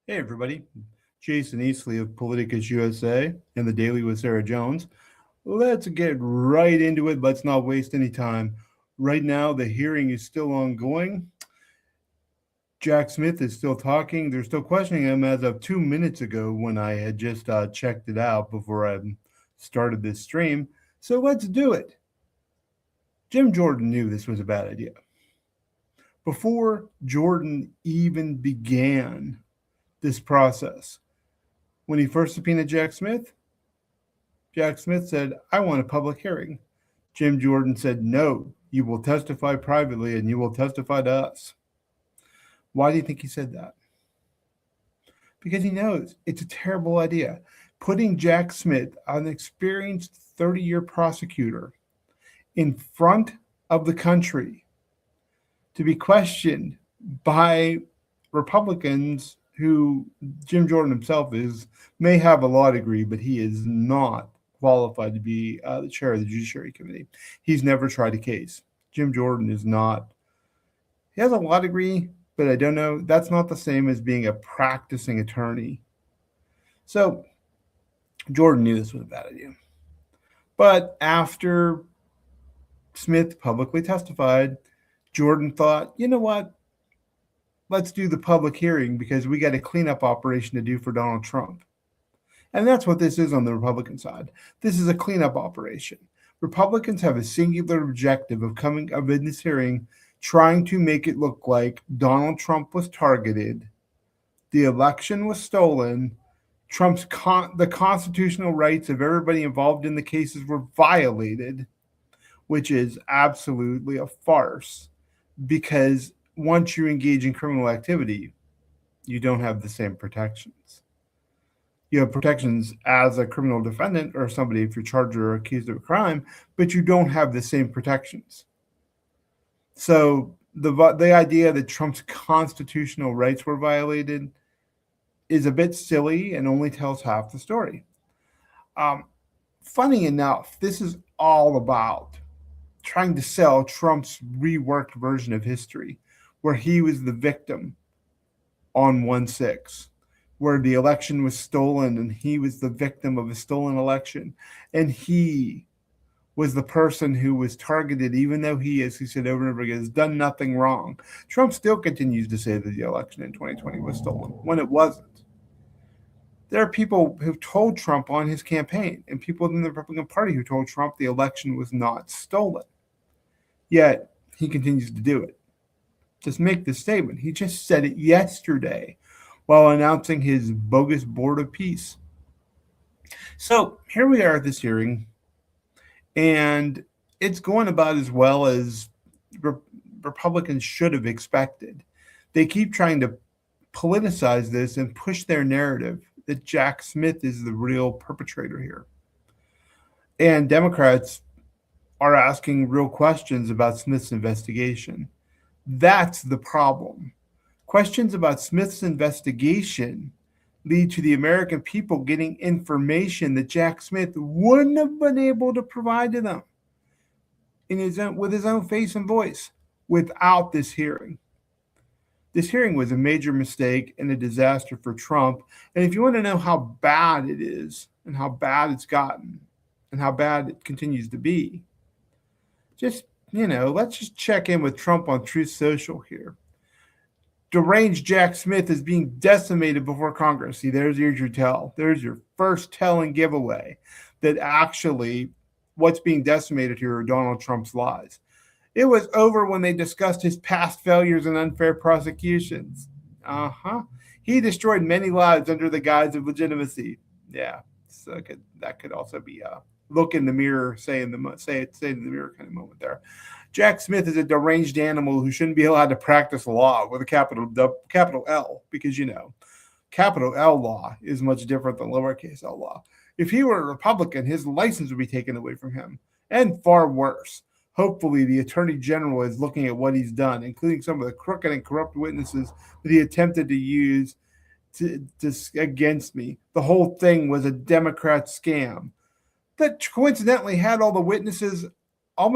Hey, everybody. Jason Eastley of Politicus USA and the Daily with Sarah Jones. Let's get right into it. Let's not waste any time. Right now, the hearing is still ongoing. Jack Smith is still talking. They're still questioning him as of 2 minutes ago when I had just checked it out before I started this stream. So let's do it. Jim Jordan knew this was a bad idea. Before Jordan even began this process, when he first subpoenaed Jack Smith said, I want a public hearing. Jim Jordan said, no, you will testify privately and you will testify to us. Why do you think he said that? Because he knows it's a terrible idea. Putting Jack Smith, an experienced 30-year prosecutor, in front of the country to be questioned by Republicans who Jim Jordan himself may have a law degree, but he is not qualified to be the chair of the Judiciary Committee. He's never tried a case. Jim Jordan is not. He has a law degree, but I don't know. That's not the same as being a practicing attorney. So Jordan knew this was a bad idea. But after Smith publicly testified, Jordan thought, you know what? Let's do the public hearing because we got a cleanup operation to do for Donald Trump. And that's what this is on the Republican side. This is a cleanup operation. Republicans have a singular objective of in this hearing trying to make it look like Donald Trump was targeted, the election was stolen, the constitutional rights of everybody involved in the cases were violated, which is absolutely a farce because once you engage in criminal activity, you don't have the same protections. You have protections as a criminal defendant or somebody if you're charged or accused of a crime, but you don't have the same protections. So the idea that Trump's constitutional rights were violated is a bit silly and only tells half the story. Funny enough, this is all about trying to sell Trump's reworked version of history, where he was the victim on 1/6, where the election was stolen and he was the victim of a stolen election. And he was the person who was targeted, even though he, as he said over and over again, has done nothing wrong. Trump still continues to say that the election in 2020 was stolen when it wasn't. There are people who told Trump on his campaign and people in the Republican Party who told Trump the election was not stolen. Yet he continues to do it. Just make this statement. He just said it yesterday while announcing his bogus Board of Peace. So here we are at this hearing, and it's going about as well as Republicans should have expected. They keep trying to politicize this and push their narrative that Jack Smith is the real perpetrator here. And Democrats are asking real questions about Smith's investigation. That's the problem. Questions about Smith's investigation lead to the American people getting information that Jack Smith wouldn't have been able to provide to them with his own face and voice without this hearing. This hearing was a major mistake and a disaster for Trump. And if you want to know how bad it is and how bad it's gotten and how bad it continues to be, let's just check in with Trump on Truth Social here. Deranged Jack Smith is being decimated before Congress. See, there's your tell. There's your first tell and giveaway that actually what's being decimated here are Donald Trump's lies. It was over when they discussed his past failures and unfair prosecutions. He destroyed many lives under the guise of legitimacy. Yeah, so that could also be a look in the mirror, say in the mirror kind of moment there. Jack Smith is a deranged animal who shouldn't be allowed to practice law with a capital L, because capital L law is much different than lowercase l law. If he were a Republican, his license would be taken away from him, and far worse. Hopefully, the Attorney General is looking at what he's done, including some of the crooked and corrupt witnesses that he attempted to use against me. The whole thing was a Democrat scam that coincidentally had all the witnesses were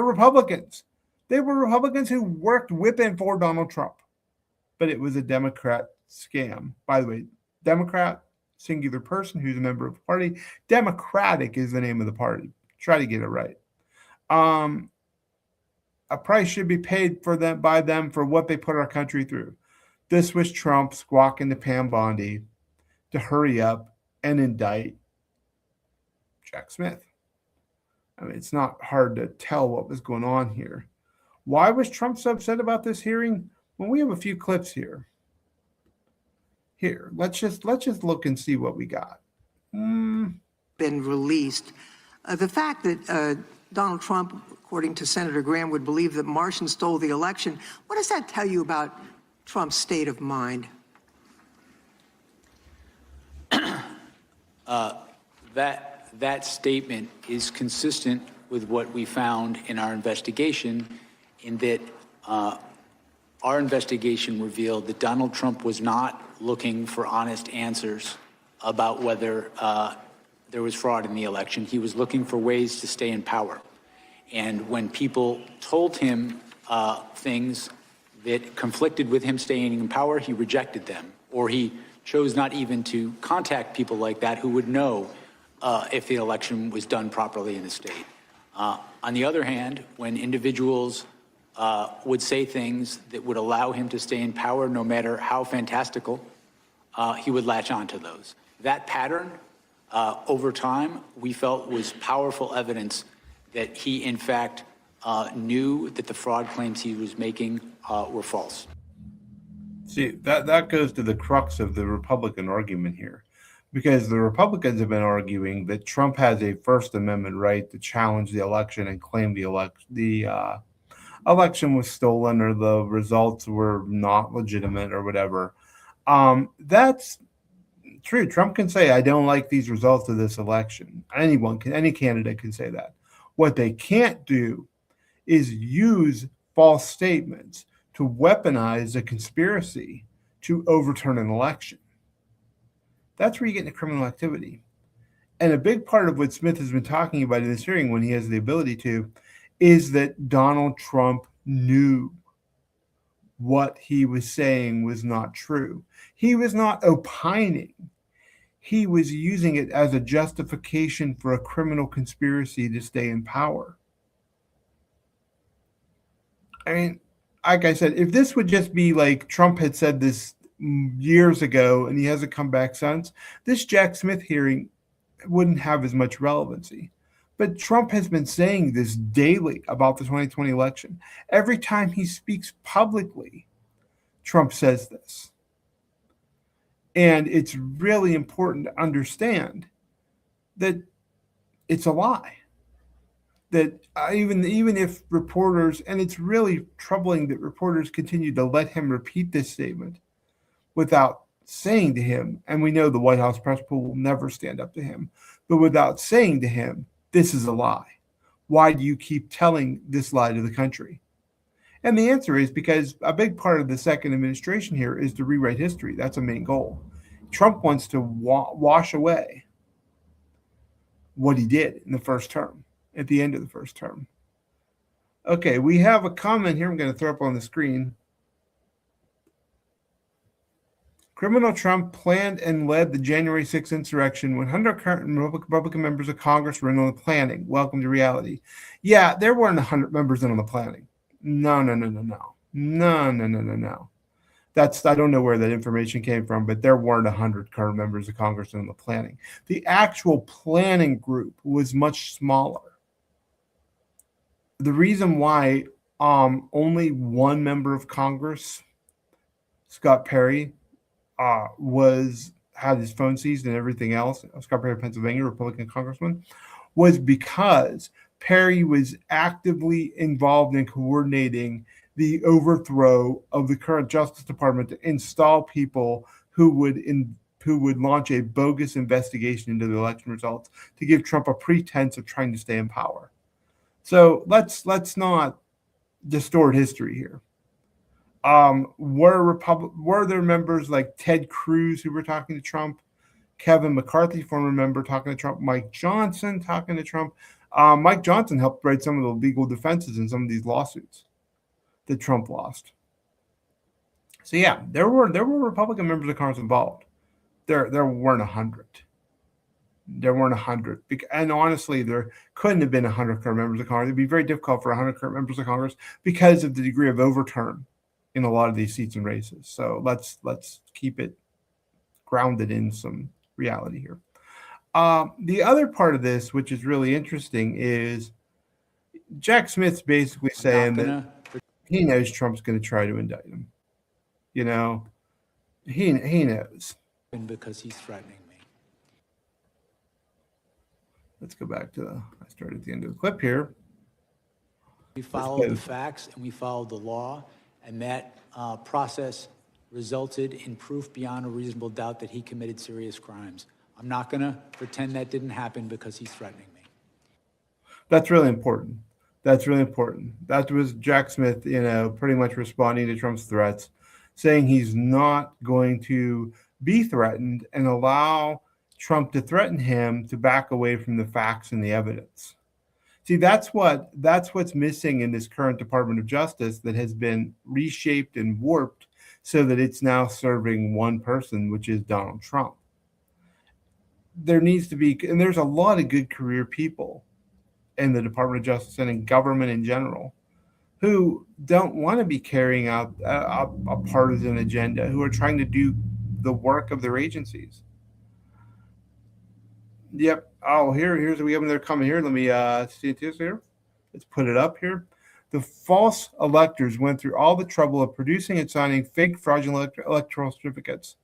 Republicans. They were Republicans who worked with and for Donald Trump. but it was a Democrat scam. By the way, Democrat, singular person who's a member of the party. Democratic is the name of the party. Try to get it right. A price should be paid for them by them for what they put our country through. This was Trump squawking to Pam Bondi to hurry up and indict Jack Smith. I mean, it's not hard to tell what was going on here. Why was Trump so upset about this hearing? Well, we have a few clips here. Here, let's just look and see what we got. Been released. The fact that Donald Trump, according to Senator Graham, would believe that Martians stole the election, what does that tell you about Trump's state of mind? That statement is consistent with what we found in our investigation, in that our investigation revealed that Donald Trump was not looking for honest answers about whether there was fraud in the election. He was looking for ways to stay in power. And when people told him things that conflicted with him staying in power, he rejected them, or he chose not even to contact people like that who would know if the election was done properly in the state. On the other hand, when individuals would say things that would allow him to stay in power, no matter how fantastical, he would latch onto those. That pattern, over time, we felt was powerful evidence that he, in fact, knew that the fraud claims he was making were false. See, that goes to the crux of the Republican argument here, because the Republicans have been arguing that Trump has a First Amendment right to challenge the election and claim the election was stolen or the results were not legitimate or whatever. That's true. Trump can say, I don't like these results of this election. Any candidate can say that. What they can't do is use false statements to weaponize a conspiracy to overturn an election. That's where you get into criminal activity. And a big part of what Smith has been talking about in this hearing, when he has the ability to, is that Donald Trump knew what he was saying was not true. He was not opining. He was using it as a justification for a criminal conspiracy to stay in power. I mean, like I said, if this would just be like Trump had said this years ago and he hasn't come back since, this Jack Smith hearing wouldn't have as much relevancy. But Trump has been saying this daily about the 2020 election. Every time he speaks publicly, Trump says this. And it's really important to understand that it's a lie. That even if reporters, and it's really troubling that reporters continue to let him repeat this statement without saying to him, and we know the White House press pool will never stand up to him, but without saying to him, this is a lie. Why do you keep telling this lie to the country? And the answer is because a big part of the second administration here is to rewrite history. That's a main goal. Trump wants to wash away what he did in the first term, at the end of the first term. Okay, we have a comment here I'm going to throw up on the screen. Criminal Trump planned and led the January 6th insurrection when 100 current Republican members of Congress were in on the planning. Welcome to reality. Yeah, there weren't 100 members in on the planning. No. That's, I don't know where that information came from, but there weren't 100 current members of Congress in on the planning. The actual planning group was much smaller. The reason why only one member of Congress, Scott Perry, had his phone seized and everything else, Scott Perry of Pennsylvania, Republican congressman, was because Perry was actively involved in coordinating the overthrow of the current Justice Department to install people who would launch a bogus investigation into the election results to give Trump a pretense of trying to stay in power. So let's not distort history here. Were there members like Ted Cruz who were talking to Trump, Kevin McCarthy, former member, talking to Trump, Mike Johnson talking to Trump? Mike Johnson helped write some of the legal defenses in some of these lawsuits that Trump lost. So yeah, there were Republican members of Congress involved. There weren't 100. There weren't 100, and honestly, there couldn't have been 100 current members of Congress. It'd be very difficult for 100 current members of Congress because of the degree of overturn in a lot of these seats and races. So let's keep it grounded in some reality here. The other part of this, which is really interesting, is Jack Smith's basically saying that he knows Trump's going to try to indict him. You know, he knows. Because he's threatening me. Let's go back to I started at the end of the clip here. We followed the facts and we followed the law, and that process resulted in proof beyond a reasonable doubt that he committed serious crimes. I'm not going to pretend that didn't happen because he's threatening me. That's really important. That's really important. That was Jack Smith, pretty much responding to Trump's threats, saying he's not going to be threatened and allow Trump to threaten him to back away from the facts and the evidence. See, that's what's missing in this current Department of Justice that has been reshaped and warped so that it's now serving one person, which is Donald Trump. There needs to be, and there's a lot of good career people in the Department of Justice and in government in general who don't want to be carrying out a partisan agenda, who are trying to do the work of their agencies. Yep. Oh, here's we have them. They're coming here. Let me see this here. Let's put it up here. The false electors went through all the trouble of producing and signing fake fraudulent electoral certificates,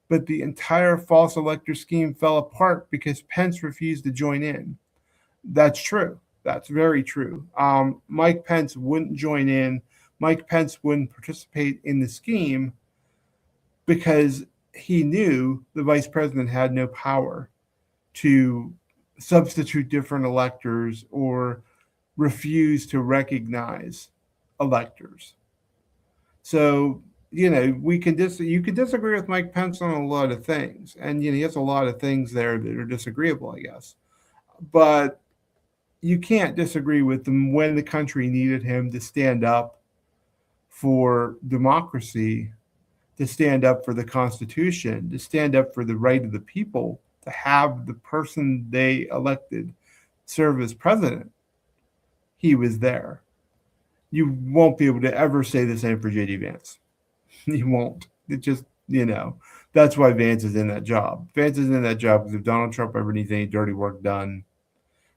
but the entire false elector scheme fell apart because Pence refused to join in. That's true. That's very true. Mike Pence wouldn't join in. Mike Pence wouldn't participate in the scheme because he knew the vice president had no power to substitute different electors or refuse to recognize electors. So, you can disagree with Mike Pence on a lot of things, and he has a lot of things there that are disagreeable, I guess. But you can't disagree with him when the country needed him to stand up for democracy, to stand up for the Constitution, to stand up for the right of the people to have the person they elected serve as president. He was there. You won't be able to ever say the same for J.D. Vance. You won't. It just, that's why Vance is in that job. Vance is in that job because if Donald Trump ever needs any dirty work done,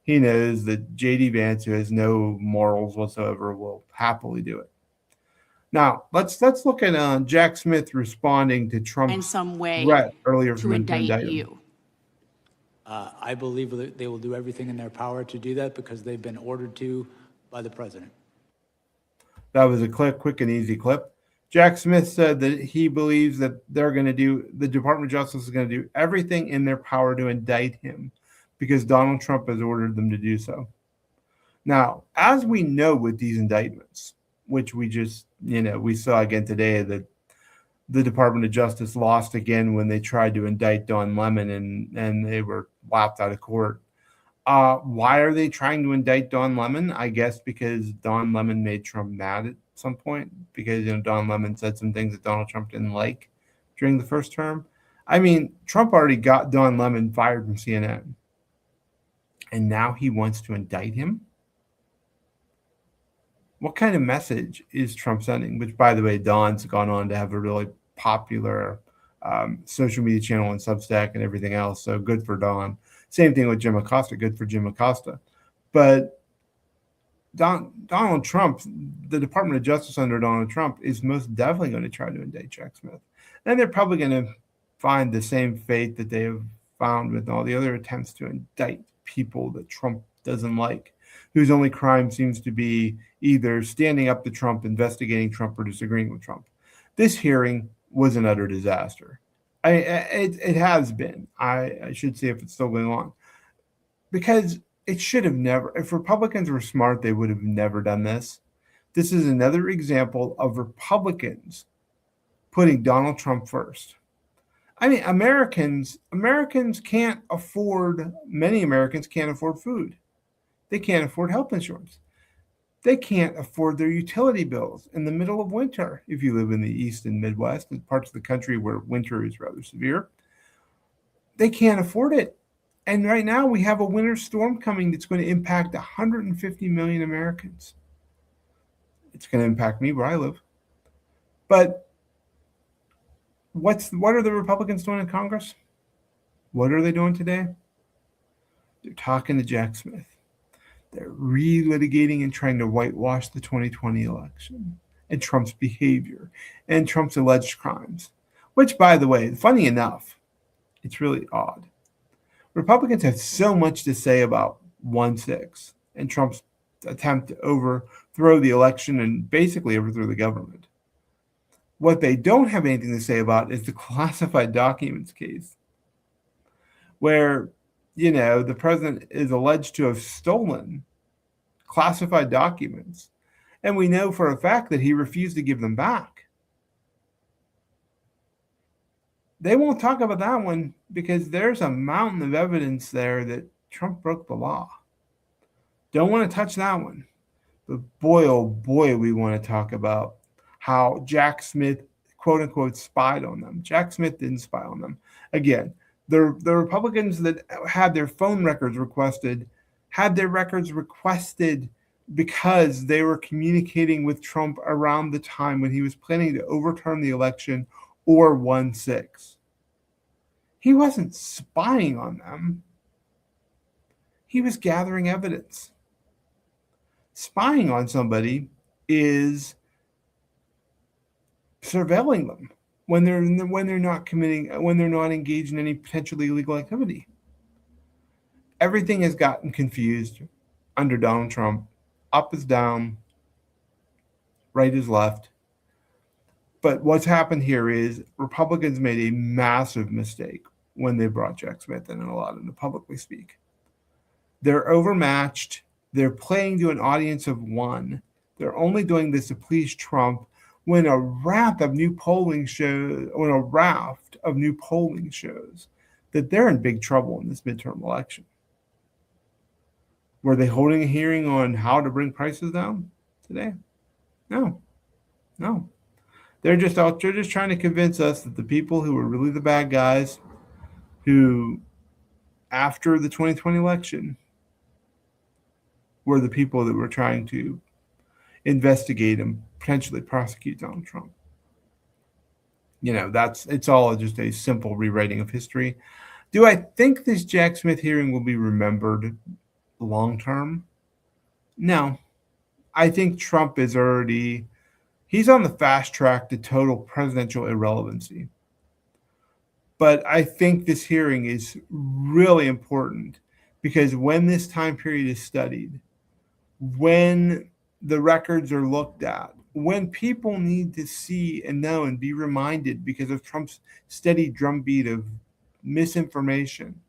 he knows that J.D. Vance, who has no morals whatsoever, will happily do it. Now, let's look at Jack Smith responding to Trump's in some way threat earlier to indict you. him. I believe that they will do everything in their power to do that because they've been ordered to by the president. That was a quick and easy clip. Jack Smith said that he believes that the Department of Justice is going to do everything in their power to indict him because Donald Trump has ordered them to do so. Now, as we know with these indictments, which we just, we saw again today that the Department of Justice lost again when they tried to indict Don Lemon and they were laughed out of court. Why are they trying to indict Don Lemon? I guess because Don Lemon made Trump mad at some point because, Don Lemon said some things that Donald Trump didn't like during the first term. I mean, Trump already got Don Lemon fired from CNN. And now he wants to indict him? What kind of message is Trump sending? Which, by the way, Don's gone on to have a really popular social media channel and Substack and everything else. So good for Don. Same thing with Jim Acosta. Good for Jim Acosta. But Donald Trump, the Department of Justice under Donald Trump, is most definitely going to try to indict Jack Smith. And they're probably going to find the same fate that they have found with all the other attempts to indict people that Trump doesn't like, whose only crime seems to be either standing up to Trump, investigating Trump, or disagreeing with Trump. This hearing was an utter disaster. It has been. I should see if it's still going on. Because it should have never, if Republicans were smart, they would have never done this. This is another example of Republicans putting Donald Trump first. I mean, Americans can't afford, many Americans can't afford food. They can't afford health insurance. They can't afford their utility bills in the middle of winter. If you live in the East and Midwest, and parts of the country where winter is rather severe, they can't afford it. And right now we have a winter storm coming that's going to impact 150 million Americans. It's going to impact me where I live. But what are the Republicans doing in Congress? What are they doing today? They're talking to Jack Smith. They're relitigating and trying to whitewash the 2020 election and Trump's behavior and Trump's alleged crimes, which, by the way, funny enough, it's really odd. Republicans have so much to say about 1-6 and Trump's attempt to overthrow the election and basically overthrow the government. What they don't have anything to say about is the classified documents case, where the president is alleged to have stolen classified documents, and we know for a fact that he refused to give them back. They won't talk about that one because there's a mountain of evidence there that Trump broke the law. Don't want to touch that one. But boy, oh boy, we want to talk about how Jack Smith, quote unquote, spied on them. Jack Smith didn't spy on them. Again, the Republicans that had their phone records requested had their records requested because they were communicating with Trump around the time when he was planning to overturn the election or 1-6. He wasn't spying on them. He was gathering evidence. Spying on somebody is surveilling them when they're not engaged in any potentially illegal activity. Everything has gotten confused under Donald Trump. Up is down, right is left. But what's happened here is Republicans made a massive mistake when they brought Jack Smith in and allowed him to publicly speak. They're overmatched. They're playing to an audience of one. They're only doing this to please Trump when a raft of new polling shows that they're in big trouble in this midterm election. Were they holding a hearing on how to bring prices down today? No. They're just trying to convince us that the people who were really the bad guys, who after the 2020 election were the people that were trying to investigate and potentially prosecute Donald Trump. It's all just a simple rewriting of history. Do I think this Jack Smith hearing will be remembered long term? No. I think Trump is he's on the fast track to total presidential irrelevancy. But I think this hearing is really important because when this time period is studied, when the records are looked at, when people need to see and know and be reminded because of Trump's steady drumbeat of misinformation,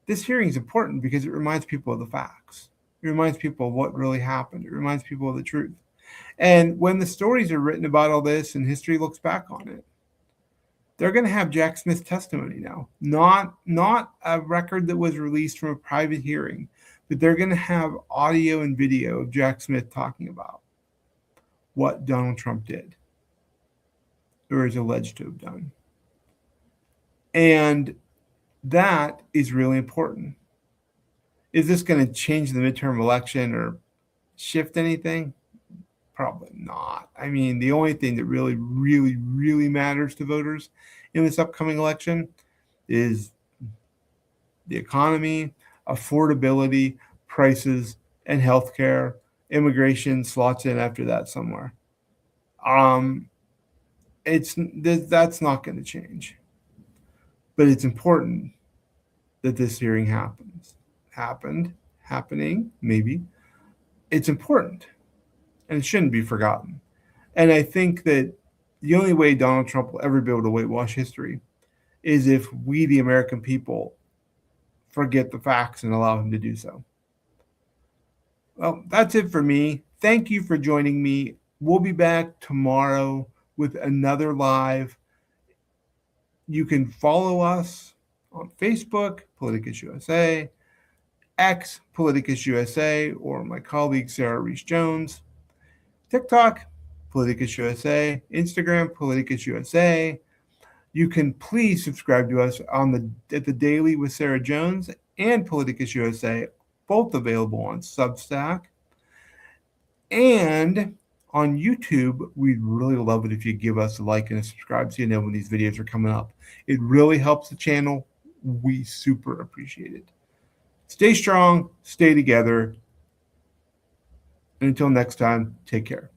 this hearing is important because it reminds people of the facts. It reminds people of what really happened. It reminds people of the truth. And when the stories are written about all this and history looks back on it, they're going to have Jack Smith's testimony now, not a record that was released from a private hearing, but they're going to have audio and video of Jack Smith talking about what Donald Trump did or is alleged to have done. And that is really important. Is this going to change the midterm election or shift anything? Probably not. I mean, the only thing that really, really, really matters to voters in this upcoming election is the economy, affordability, prices, and healthcare. Immigration slots in after that somewhere. That's not going to change. But it's important that this hearing happening, maybe. It's important. And it shouldn't be forgotten. And I think that the only way Donald Trump will ever be able to whitewash history is if we, the American people, forget the facts and allow him to do so. Well, that's it for me. Thank you for joining me. We'll be back tomorrow with another live. You can follow us on Facebook, Politicus USA, X, Politicus USA, or my colleague Sarah Reese Jones. TikTok, Politicus USA. Instagram, Politicus USA. You can please subscribe to us at the Daily with Sarah Jones and Politicus USA, both available on Substack. And on YouTube, we'd really love it if you give us a like and a subscribe so you know when these videos are coming up. It really helps the channel. We super appreciate it. Stay strong, stay together. And until next time, take care.